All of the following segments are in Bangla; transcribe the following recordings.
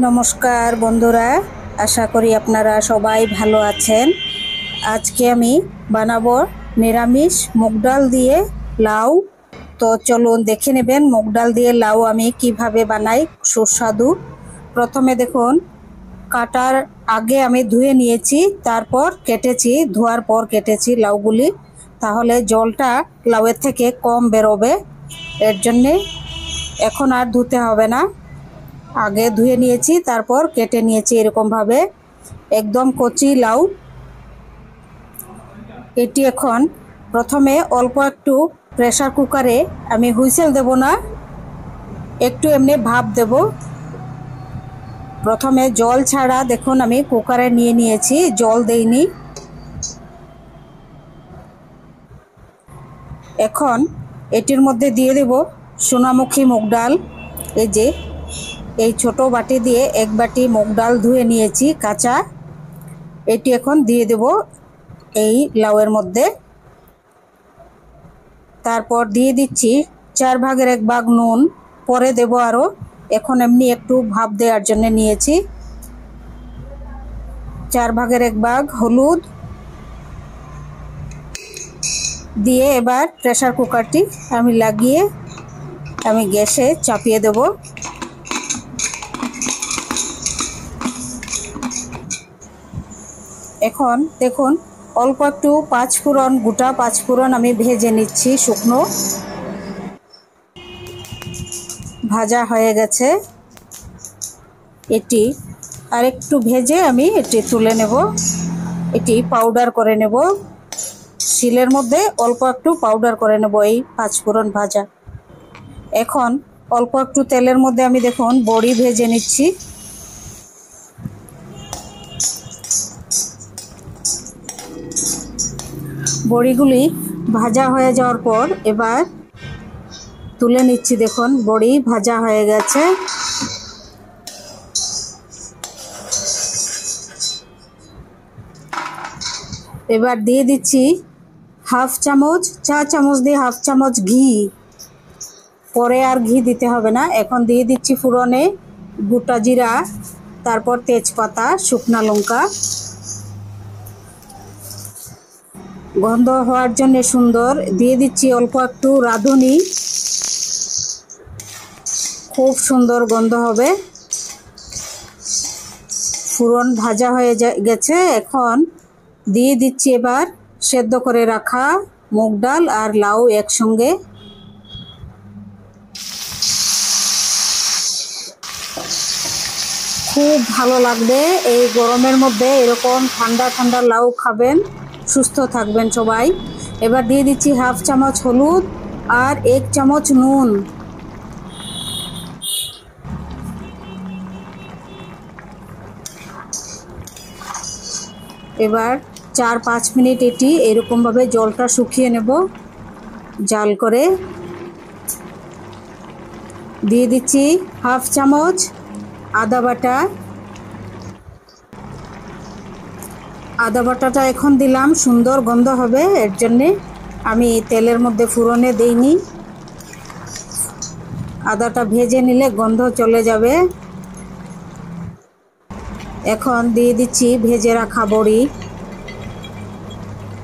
নমস্কার বন্ধুরা, আশা করি আপনারা সবাই ভালো আছেন। আজকে আমি বানাবো নিরামিষ মুগ ডাল দিয়ে লাউ। তো চলুন দেখে নেবেন মুগ ডাল দিয়ে লাউ আমি কিভাবে বানাই, সুস্বাদু। প্রথমে দেখুন, কাটার আগে আমি ধুয়ে নিয়েছি, তারপর কেটেছি, ধোয়ার পর কেটেছি লাউগুলি, তাহলে জলটা লাউয়ের থেকে কম বেরোবে। এর জন্যে এখন আর ধুতে হবে না। আগে ধুয়ে নিয়েছি, তারপর কেটে নিয়েছি এরকম ভাবে, একদম কচি লাউ। এটি এখন প্রথমে অল্প একটু প্রেসার কুকারে, আমি হুইসেল দেব না, একটু এমনি ভাপ দেব। প্রথমে জল ছাড়া দেখুন আমি কুকারে নিয়ে নিয়েছি, জল দেইনি। এখন এটির মধ্যে দিয়ে দেব সোনামুখী মুগ ডাল। এই যে এই ছোট বাটি দিয়ে এক বাটি মুগ ডাল ধুয়ে নিয়েছি কাঁচা, এটি এখন দিয়ে দেব এই লাউয়ের মধ্যে। তারপর দিয়ে দিচ্ছি 4/1 ভাগ নুন, পরে দেব আরও, এখন এমনি একটু ভাপ দেওয়ার জন্য নিয়েছি। 4/1 ভাগ হলুদ দিয়ে এবার প্রেসার কুকারটি আমি লাগিয়ে আমি গ্যাসে চাপিয়ে দেব। এখন দেখুন অল্প একটু পাঁচফোড়ন, গোটা পাঁচফোড়ন আমি ভেজে নিচ্ছি, শুকনো ভাজা হয়ে গেছে। এটি আরেকটু ভেজে আমি এটি তুলে নেব, এটি পাউডার করে নেব, শিলের মধ্যে অল্প একটু পাউডার করে নেব এই পাঁচফোড়ন ভাজা। এখন অল্প একটু তেলের মধ্যে আমি দেখুন বড়ি ভেজে নিচ্ছি। বড়িগুলি ভাজা হয়ে যাওয়ার পর এবার তুলে নিচ্ছি। দেখুন বড়ি ভাজা হয়ে গেছে। এবার দিয়ে দিচ্ছি হাফ চামচ, চা চামচ দিয়ে হাফ চামচ ঘি। পরে আর ঘি দিতে হবে না। এখন দিয়ে দিচ্ছি ফোড়নে গোটা জিরা, তারপর তেজপাতা, শুকনা লঙ্কা, গন্ধ হওয়ার জন্য সুন্দর। দিয়ে দিচ্ছি অল্প একটু রাঁধুনি, খুব সুন্দর গন্ধ হবে। ফোড়ন ভাজা হয়ে গেছে। এখন দিয়ে দিচ্ছি এবার সেদ্ধ করে রাখা মুগ ডাল আর লাউ একসঙ্গে। খুব ভালো লাগবে এই গরমের মধ্যে, এরকম ঠান্ডা ঠান্ডা লাউ খাবেন, সুস্থ থাকবেন সবাই। এবার দিয়ে দিচ্ছি হাফ চামচ হলুদ আর 1 চামচ নুন। এবার 4-5 মিনিট এটি এরকমভাবে জলটা শুকিয়ে নেব জাল করে। দিয়ে দিচ্ছি হাফ চামচ আদা বাটা। আদা বাটাটা এখন দিলাম, সুন্দর গন্ধ হবে, এর জন্যে আমি তেলের মধ্যে ফোড়নে দেইনি। আদাটা ভেজে নিলে গন্ধ চলে যাবে। এখন দিয়ে দিচ্ছি ভেজে রাখা বড়ি।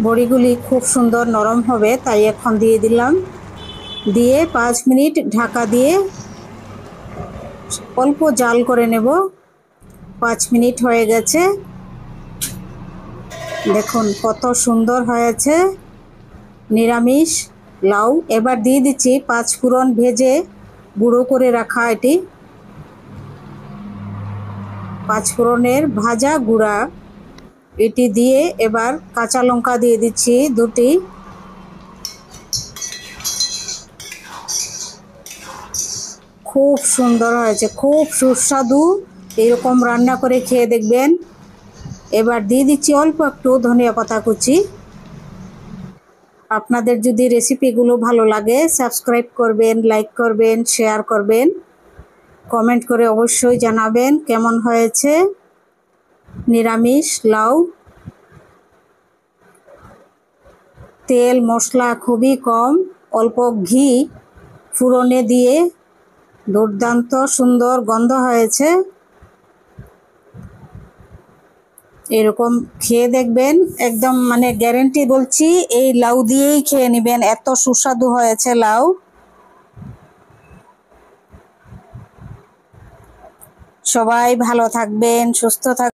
বড়িগুলি খুব সুন্দর নরম হবে, তাই এখন দিয়ে দিলাম। দিয়ে 5 মিনিট ঢাকা দিয়ে অল্প জাল করে নেব। 5 মিনিট হয়ে গেছে, দেখুন কত সুন্দর হয়েছে নিরামিষ লাউ। এবার দিয়ে দিচ্ছি পাঁচফোড়ন ভেজে গুঁড়ো করে রাখা, এটি পাঁচফোড়নের ভাজা গুঁড়া, এটি দিয়ে এবার কাঁচা লঙ্কা দিয়ে দিচ্ছি 2টি। খুব সুন্দর হয়েছে, খুব সুস্বাদু, এরকম রান্না করে খেয়ে দেখবেন। এবার দিয়ে দিচ্ছি অল্প একটু ধনিয়া পাতা কুচি। আপনাদের যদি রেসিপিগুলো ভালো লাগে সাবস্ক্রাইব করবেন, লাইক করবেন, শেয়ার করবেন, কমেন্ট করে অবশ্যই জানাবেন কেমন হয়েছে নিরামিষ লাউ। তেল মশলা খুবই কম, অল্প ঘি ফোড়নে দিয়ে দুর্দান্ত সুন্দর গন্ধ হয়েছে। এরকম খেয়ে দেখবেন, একদম মানে গ্যারেন্টি বলছি, এই লাউ দিয়েই খেয়ে নেবেন, এত সুস্বাদু হয়েছে লাউ। সবাই ভালো থাকবেন, সুস্থ থাকবেন।